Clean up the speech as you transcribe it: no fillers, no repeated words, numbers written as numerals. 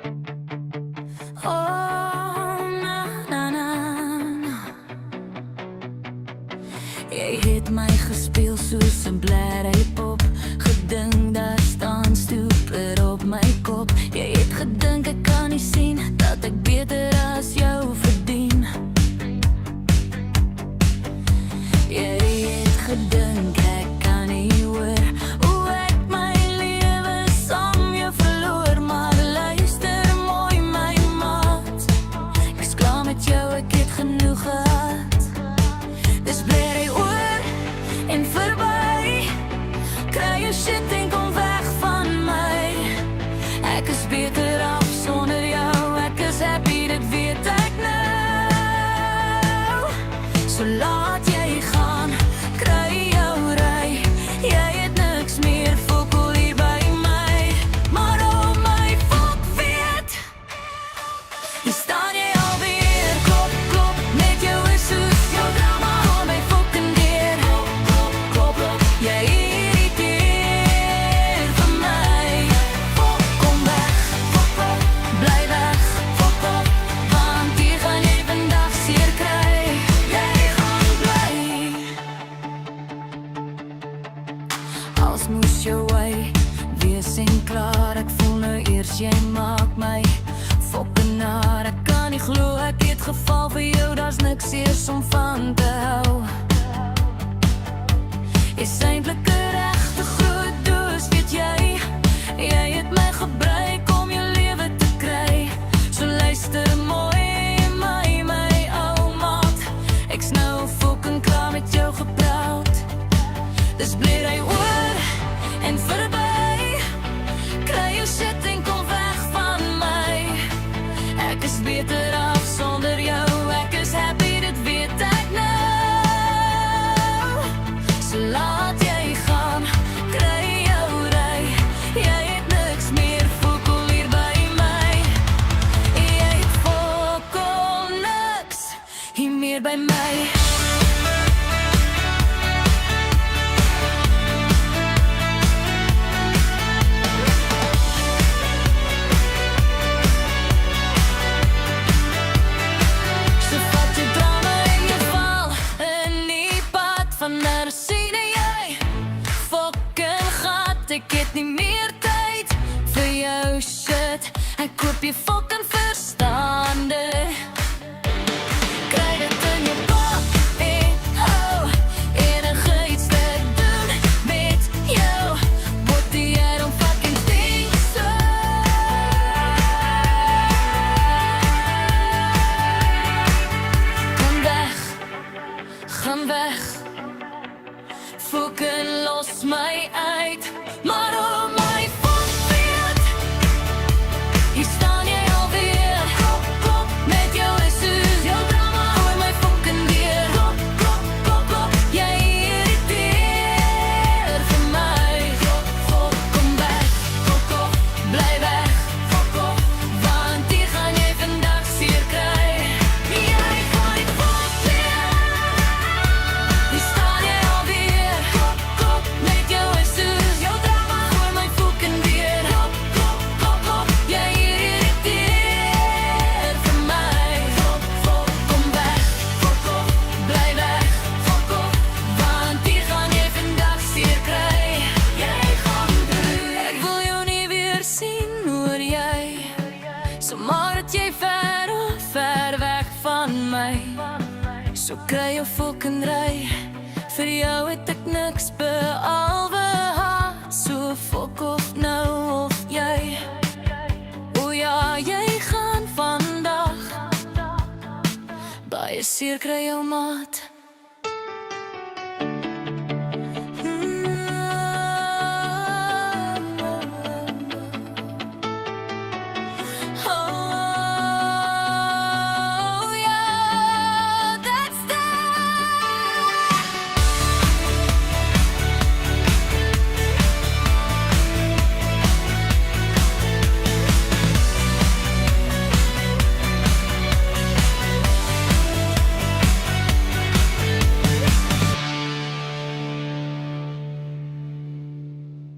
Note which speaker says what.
Speaker 1: Oh, na, na, na, na. Jy het my gespeel soos 'n blerrypop. Gedink daar staan stupid op my kop. Jy het gedink ek kan nie sien dat ek beter as jou verdien. Jy het gedink ek kan nie hoor hoe ek my lewe saam jou verloor. Maar luister mooi my maat, ek is klaar met jou, ek het genoeg gehad. Dis blerry oor en verby, kry jou shit en kom weg van my. Ek is beter af sonder jou, ek is happy, dit weet ek nou. So laat jy gaan, kry jou ry. Jy het niks meer fokol hier by my. Maar oh my fok weet, hier staan jy alweer. Klop, klop, met jou is soos jou drama om my fokken deur. Klop, klop, klop, klop, jy irriteer van my. Fok, kom weg, fok op, bly weg, fok op, want hier gaan jy vandag seer kry. Jy gaan bly. Als moes jou wy, wees en klaar. Ek voel nou eers jy maak my fokken naar. Ek kan nie glo ek het geval vir jou, daar's niks eers om van te hou. Is eintlik 'n regte groot doos, weet jy. Jy het my gebruik om jou lewe te kry. So luister mooi my ou maat, ek's nou fokken klaar met jou gepraat. Dis blerry oor en verby, kry jou shit en kom weg van my. Ek is beter af sonder jou, ek is happy, dit weet ek nou. So laat jy gaan, kry jou ry. Jy het niks meer fokol hier by my. Jy het fokol niks hier meer by my. So vat jy drama en jy val in die pad van daar sien jy fokken gat. Ek het nie meer tyd vir jou shit, ek koop jy fokken verstande. Kry dit in jou kop en hou enige iets te doen met jou. What the I don't fucking think so. Kom weg, gaan weg, fokken los my uit. Maar oh my fok weet, hier staan jy alweer. Klop, klop, met jou is soos jou drama oor my fokken deur. Klop, klop, klop, klop, jy irriteer vir my. Klop, klop, kom weg, fok op, bly weg, fok op, want hier gaan jy vandag seer kry. Jy gaan nie fok weer, hier staan jy alweer. Klop, klop, met jou is soos jou drama oor my fokken deur. Klop, klop, klop, klop, jy irriteer vir my. Klop, klop, kom weg, fok op, bly weg, fok op, want hier gaan jy vandag seer kry. Jy gaan bly. Ek wil jou nie weer sien, hoor jy. So maar dat jy ver weg van my. So kry jou fokken ry. Vir jou het ek niks behalwe haat. So fok of nou of jy. O ja, jy gaan vandag baie seer kry jou maat.